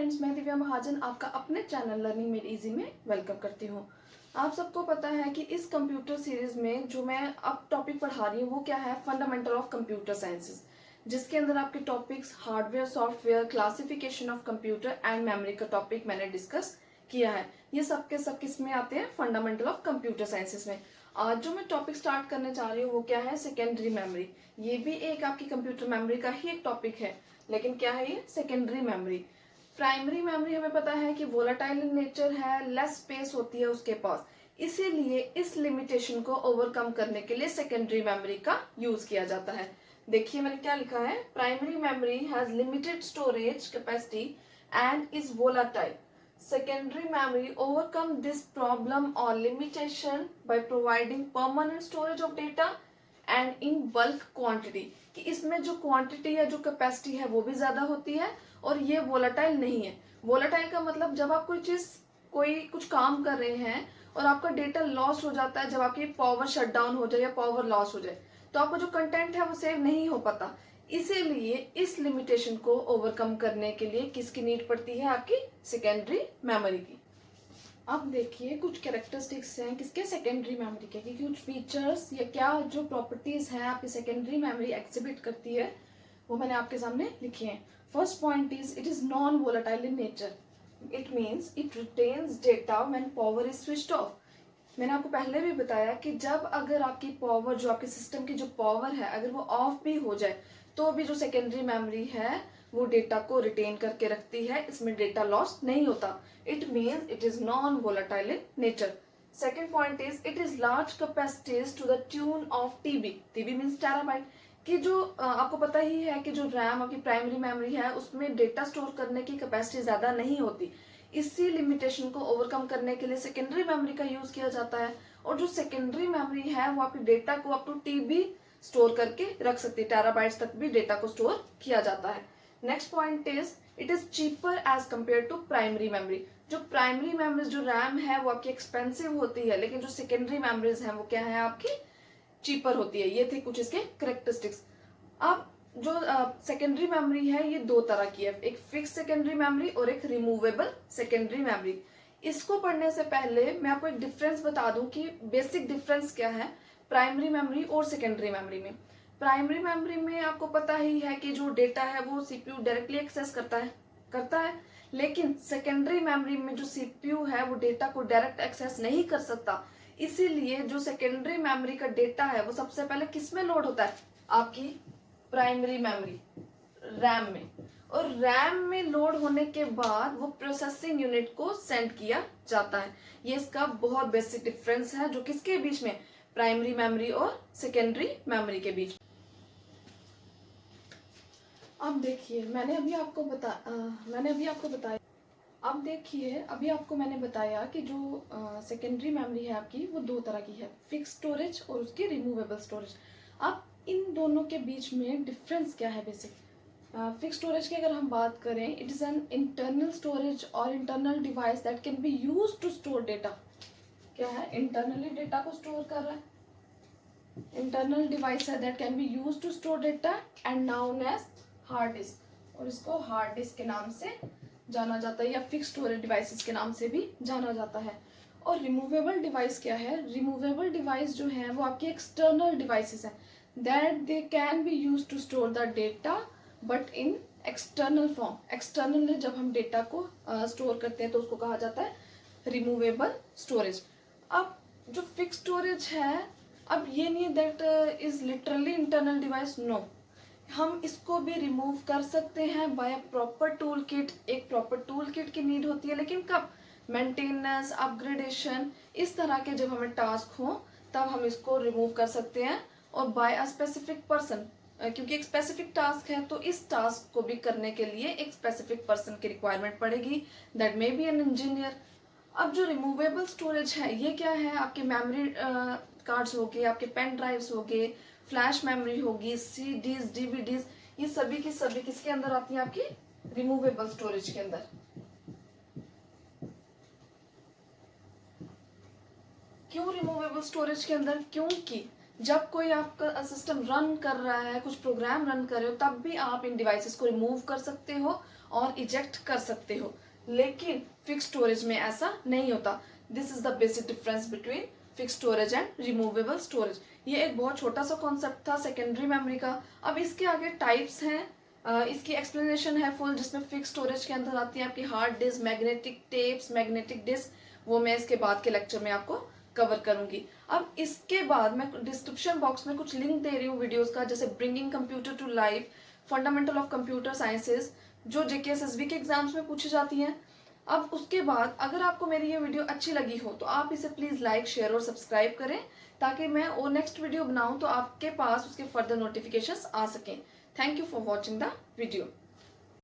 Friends, मैं दिव्या महाजन आपका अपने चैनल लर्निंग मेड इजी में वेलकम करती हूँ। आप सबको पता है कि इस कंप्यूटर सीरीज में जो मैं अब टॉपिक पढ़ा रही हूँ वो क्या है, फंडामेंटल ऑफ कंप्यूटर साइंसेज, जिसके अंदर आपके topics hardware, software, classification of computer and memory का टॉपिक मैंने डिस्कस किया है। ये सब के सब किस में आते हैं, फंडामेंटल ऑफ कंप्यूटर साइंसेज में। आज जो मैं टॉपिक स्टार्ट करने जा रही हूँ वो क्या है, सेकेंडरी मेमोरी। ये भी एक आपकी कंप्यूटर मेमोरी का ही एक टॉपिक है, लेकिन क्या है ये, सेकेंडरी मेमोरी। प्राइमरी मेमोरी हमें पता है कि वोलाटाइल इन नेचर है, लेस स्पेस होती है उसके पास, इसीलिए इस लिमिटेशन को ओवरकम करने के लिए सेकेंडरी मेमोरी का यूज किया जाता है। देखिए मैंने क्या लिखा है, primary memory has limited storage capacity and is volatile. Secondary memory overcome this problem or limitation by providing permanent storage of data and in bulk quantity, कि इसमें जो क्वांटिटी या जो कैपेसिटी है वो भी ज्यादा होती है और ये वोलाटाइल नहीं है। वोलाटाइल का मतलब जब आप कोई कुछ काम कर रहे हैं और आपका डेटा लॉस हो जाता है, जब आपकी पावर शट डाउन हो जाए या पावर लॉस हो जाए, तो आपका जो कंटेंट है वो सेव नहीं हो पाता। इसीलिए इस लिमिटेशन को ओवरकम करने के लिए किसकी नीड पड़ती है, आपकी सेकेंडरी मेमोरी की। अब देखिए कुछ कैरेक्टरिस्टिक्स हैं किसके, सेकेंडरी मेमोरी के, कि कुछ फीचर्स या क्या जो प्रॉपर्टीज हैं आपकी सेकेंडरी मेमोरी एक्सिबिट करती है वो मैंने आपके सामने लिखी हैं। First point is it is non volatile in nature. It means it retains data when power is switched off. मैंने आपको पहले भी बताया कि जब अगर आपकी पावर, जो आपके सिस्टम की जो पावर है, अगर वो ऑफ भी हो जाए तो भी जो सेकेंडरी मेमोरी है वो डेटा को रिटेन करके रखती है, इसमें डेटा लॉस नहीं होता। It means it is non volatile in nature. Second point is it is large capacities to the tune of TB. TB means terabyte, कि जो आपको पता ही है कि जो रैम आपकी प्राइमरी मेमोरी है उसमें डेटा स्टोर करने की कैपेसिटी ज्यादा नहीं होती। इसी लिमिटेशन को ओवरकम करने के लिए सेकेंडरी मेमोरी का यूज किया जाता है। और जो सेकेंडरी मेमोरी है वो आपके डेटा को अप टू टीबी स्टोर करके रख सकती है, टेराबाइट्स तक भी डेटा को स्टोर किया जाता है। Next point is it is cheaper as compare to primary memory. जो प्राइमरी मेमोरी जो रैम है वो आपकी एक्सपेंसिव होती है, लेकिन जो सेकेंडरी मेमोरीज है वो क्या है, आपकी चीपर होती है। ये थे कुछ इसके करेक्टरिस्टिक्स। अब जो सेकेंडरी मेमोरी है ये दो तरह की है, एक फिक्स सेकेंडरी मेमोरी और एक रिमूवेबल सेकेंडरी मेमोरी। इसको पढ़ने से पहले मैं आपको एक डिफरेंस बता दूं कि बेसिक डिफरेंस क्या है प्राइमरी मेमोरी और सेकेंडरी मेमोरी में। प्राइमरी मेमोरी में आपको पता ही है कि जो डेटा है वो सीपीयू डायरेक्टली एक्सेस करता है, लेकिन सेकेंडरी मेमोरी में जो सीपीयू है वो डेटा को डायरेक्ट एक्सेस नहीं कर सकता। इसीलिए जो सेकेंडरी मेमोरी का डेटा है वो सबसे पहले किस में लोड होता है, आपकी प्राइमरी मेमोरी रैम में, और रैम में लोड होने के बाद वो प्रोसेसिंग यूनिट को सेंड किया जाता है। ये इसका बहुत बेसिक डिफरेंस है जो किसके बीच में, प्राइमरी मेमोरी और सेकेंडरी मेमोरी के बीच। अब देखिए मैंने अभी आपको बताया अब देखिए अभी आपको मैंने बताया कि जो सेकेंडरी मेमोरी है आपकी वो दो तरह की है, फिक्स स्टोरेज और उसकी रिमूवेबल स्टोरेज। अब इन दोनों के बीच में डिफरेंस क्या है बेसिक। फिक्स स्टोरेज की अगर हम बात करें, it is an internal storage or internal device that can be use to store data. क्या है, इंटरनली डेटा को स्टोर कर रहा है, इंटरनल डिवाइस है that can be use to store data and known as hard disk, और इसको hard disk के नाम से जाना जाता है या फिक्स स्टोरेज डिवाइसेस के नाम से भी जाना जाता है। और रिमूवेबल डिवाइस क्या है, रिमूवेबल डिवाइस जो है वो आपकी एक्सटर्नल डिवाइसेस है that they can be use to store the data but in external form. Externally जब हम डेटा को स्टोर करते हैं तो उसको कहा जाता है रिमूवेबल स्टोरेज। अब जो फिक्स स्टोरेज है, अब ये नहीं that is literally internal device, no, हम इसको भी रिमूव कर सकते हैं बाय प्रॉपर टूल किट। एक प्रॉपर टूल किट की नीड होती है, लेकिन कब, मेंटेनेंस, अपग्रेडेशन, इस तरह के जब हमें टास्क हो तब हम इसको रिमूव कर सकते हैं, और बाय अ स्पेसिफिक पर्सन, क्योंकि एक स्पेसिफिक टास्क है तो इस टास्क को भी करने के लिए एक स्पेसिफिक पर्सन की रिक्वायरमेंट पड़ेगी, that may be an engineer. अब जो रिमूवेबल स्टोरेज है ये क्या है, आपके मेमोरी कार्ड्स हो गए, आपके पेन ड्राइव्स हो गए, फ्लैश मेमोरी होगी, सीडीज, डीवीडीज, ये सभी की सभी किसके अंदर आती है, आपकी रिमूवेबल स्टोरेज के अंदर। क्यों रिमूवेबल स्टोरेज के अंदर, क्योंकि जब कोई आपका सिस्टम रन कर रहा है, कुछ प्रोग्राम रन कर रहे हो, तब भी आप इन डिवाइसेस को रिमूव कर सकते हो और इजेक्ट कर सकते हो, लेकिन फिक्स स्टोरेज में ऐसा नहीं होता। This is the basic difference between fix storage and removable storage. ये एक बहुत छोटा सा कॉन्सेप्ट था सेकेंडरी मेमोरी का। अब इसके आगे टाइप्स हैं, इसकी एक्सप्लेनेशन है फुल, जिसमें फिक्स स्टोरेज के अंदर आती है आपकी hard disk, magnetic tapes, magnetic disk, वो मैं इसके बाद के लेक्चर में आपको कवर करूंगी। अब इसके बाद मैं डिस्क्रिप्शन बॉक्स में कुछ लिंक दे रही हूँ वीडियोस का, जैसे bringing computer to life, fundamental of computer sciences, जो जेकेएसएसबी के एग्जाम्स में पूछी जाती हैं। अब उसके बाद अगर आपको मेरी ये वीडियो अच्छी लगी हो तो आप इसे प्लीज़ लाइक, शेयर और सब्सक्राइब करें, ताकि मैं और नेक्स्ट वीडियो बनाऊं तो आपके पास उसके फर्दर नोटिफिकेशंस आ सकें। Thank you for watching the video.